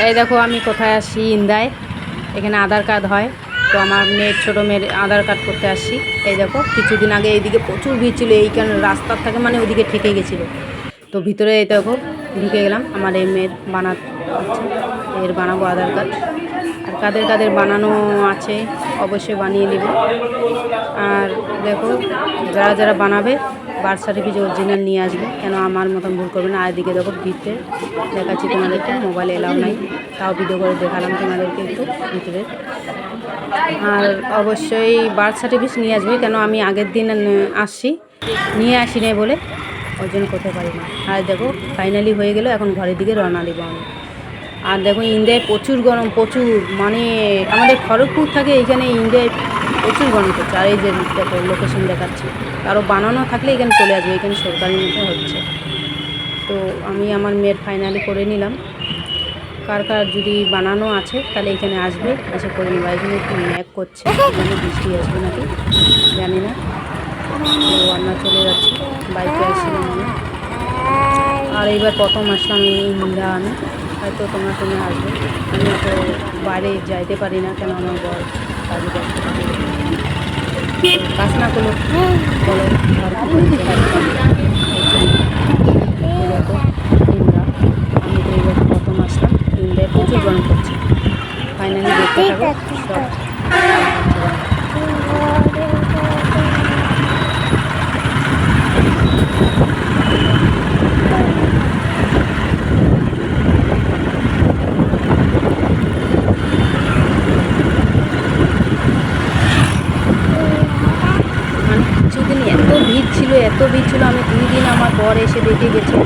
এই দেখো আমি কোথায় আসি, ইন্দায়। এখানে আধার কার্ড হয়, তো আমার মেয়ের ছোটো মেয়ের আধার কার্ড করতে আসছি। এই দেখো কিছুদিন আগে এইদিকে প্রচুর ভিড় ছিল, এইখানে রাস্তার থাকে মানে ওইদিকে ঠেকে গেছিলো। তো ভিতরে এই দেখো ঢুকে গেলাম। আমার এই মেয়ের বানাচ্ছে, এর বানাবো আধার কার্ড। আর কাদের কাদের বানানো আছে অবশ্যই বানিয়ে নেব। আর দেখো যারা যারা বানাবে বার্থ সার্টিফিকেট অরিজিনাল নিয়ে আসবে, কেন আমার মতন ভুল করবে না। আর এদিকে দেখো ভিতরে দেখাচ্ছি তোমাদেরকে, মোবাইলে এলাও নাই, তাও ভিডিও করে দেখালাম তোমাদেরকে একটু ভিতরে। আর অবশ্যই বার্থ সার্টিফিকেট নিয়ে আসবে, কেন আমি আগের দিন আসছি নিয়ে আসি নাই বলে ওই জন্য করতে পারি না। আর দেখো ফাইনালি হয়ে গেল, এখন ঘরের দিকে রওনা দেবো আমি। আর দেখো ইন্ডিয়ায় প্রচুর গরম, প্রচুর, মানে আমাদের খড়গপুর থাকে, এইখানে ইন্ডিয়ায় প্রচুর গরম করছে। আর এই যে দেখো লোকেশন দেখাচ্ছি, আরও বানানো থাকলে এখানে চলে আসবে, এখানে সরকারি মতো হচ্ছে। তো আমি আমার মেয়ের ফাইনালি করে নিলাম। কার কার যদি বানানো আছে তাহলে এখানে আসবে, এসে করে নেবা। এখানে একটু ম্যাক করছে, এখানে বৃষ্টি আসবে নাকি জানি না। তো আমরা চলে যাচ্ছি, বাইকে আসছিলাম আমি। আর এইবার প্রথম আসলাম এই ইন্দা, আমি হয়তো তোমরা শুনে আসবে। আমি তো বাইরে যাইতে পারি না, কেন আমার বর কাজে ব্যস্ত থাকে। কাজ না করলো বলো আর কি করে দেখো ইন্দা। আমি তো এইবার প্রথম আসলাম, ইন্দায় প্রচুর গরম করছে। ফাইনালি দেখতে থাকো সব। কিছুদিন এত ভিড় ছিল, আমি 2 দিন আমার বর এসে দেখে গেছে,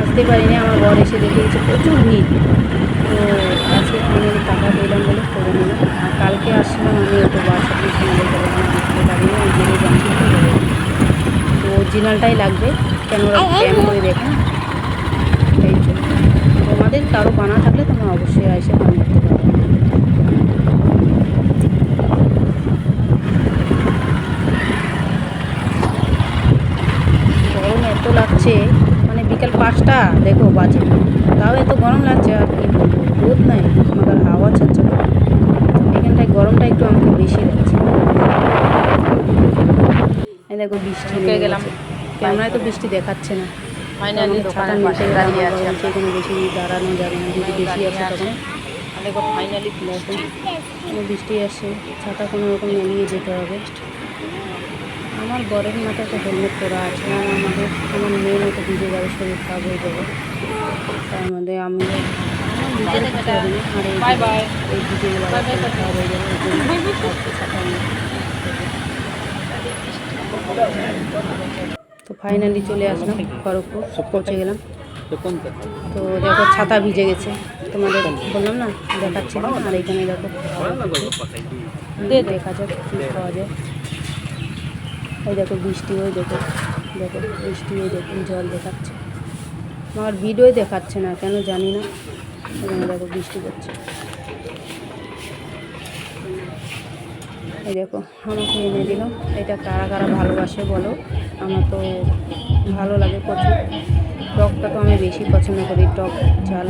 আসতে পারিনি। আমার বর এসে দেখে গেছে প্রচুর ভিড়। তো আজকে ফাইনালি টাকা পেলাম বলে করে নিলাম। আর কালকে আসছিলাম আমি, ওটা বাচ্চাদের সঙ্গে আসতে পারিনি, ওই জন্য জানতে হবে। তো অরিজিনালটাই লাগবে, কেন ওরা স্ক্যান করে দেখে না, এই জন্য। তোমাদের কারো বানা থাকলে তোমরা অবশ্যই এসে বানিয়ে দিতে পারো। গরম এত লাগছে, মানে বিকাল 5টা দেখো বাজে, তাও এত গরম লাগছে। আর কি বলবো, রোদ নাই, আমাদের হাওয়া ছাড়ছে। এখানটায় গরমটা একটু আমাকে বেশি লাগছে। এই দেখো বৃষ্টি হয়ে গেলাম, ক্যামেরায় তো বৃষ্টি দেখাচ্ছে না। ফাইনালি ছাতা নিতে গেলাম, এখানে বেশি দাঁড়ানো যাবে না, যদি বেশি আসে তখন দেখো ফাইনালি কোনো বৃষ্টি আসে, ছাতা কোনো রকম নিয়ে যেতে হবে। আমার বরের মাথায় তো হেলমেট পরা আছে, আর আমার মেয়ের মতো ভিজে যাবে, শরীর খারাপ হয়ে যাবে। তার মধ্যে আমি নিজের কিছু হবে না, আর এই ভিজে গেলে খারাপ হয়ে যাবে। তো ফাইনালি চলে আসলাম খড়গপুর, পৌঁছে গেলাম। তো দেখো ছাতা ভিজে গেছে, তোমাদের বললাম না দেখাচ্ছিলাম। আর এখানে দেখো দেখা যাক কী খাওয়া যায়। ওই দেখো বৃষ্টি, ওই দেখো দেখো বৃষ্টি, ওই দেখো জল দেখাচ্ছে। আমার ভিডিওই দেখাচ্ছে না কেন জানি না। এখানে দেখো বৃষ্টি পড়ছে। এই দেখো আমাকে এনে দিল, এটা কারা কারা ভালোবাসে বলো। আমার তো ভালো লাগে প্রচুর, টকটা তো আমি বেশি পছন্দ করি, টক ঝাল।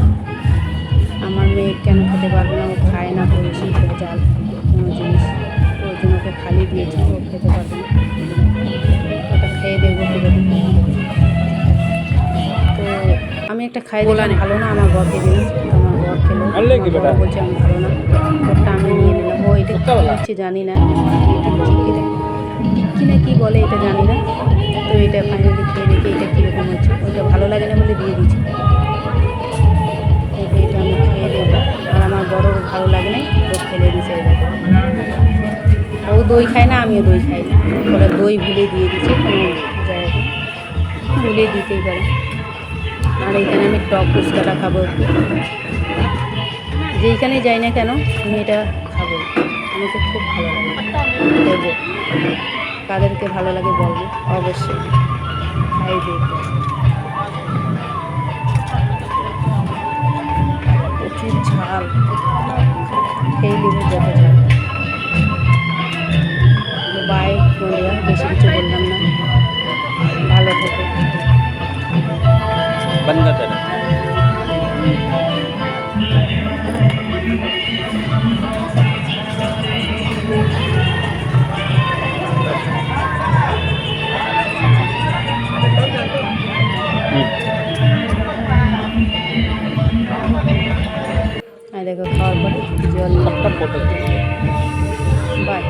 আমার মেয়ে কেন খেতে পারবে না, ও খায় না তো বেশি ঝাল কোনো জিনিস, তো ওই জন্য ওকে খালি দিয়েছি, ও খেতে পারবে না। ওটা খেয়ে দেখবো কীরকম। তো আমি একটা খাই দিলাম, ভালো না, আমার বরকে দিলাম। আমার বর খেলো, বর বলছে আমি ভালো না, ওটা আমি নিয়ে নিলাম। ও এটা কী হচ্ছে জানি না, টিক্কি না কী বলে এটা জানি না। তো এটা ফাইনালি খেয়ে দেখি এটা কীরকম হচ্ছে, ওইটা ভালো লাগে না বলে দিয়ে দিচ্ছি। এটা আমি খেয়ে দেবো, আর আমার বড়োর ভালো লাগে না, ও ফেলে দিছে। ও দই খায় না, আমিও দই খাই না, ওরা দই ভুলে দিয়ে দিচ্ছে, কোনো যায় ভুলে দিতেই পারে। আর এইখানে আমি টক ফুচকাটা খাবো একটু, যেইখানে যাই না কেন আমি এটা খাবো, আমাকে খুব ভালো লাগে। দেবো, কাদেরকে ভালো লাগে বলবো অবশ্যই, খাই দেখবো। প্রচুর ঝাল, খেয়ে দেবো যত ঝাল। বাই বন্ধুরা, বেশি কিছু বললাম না, ভালো থেকো। বন্ধ করো। দেখো খাওয়ার পরে জল একটা ফটো বাই।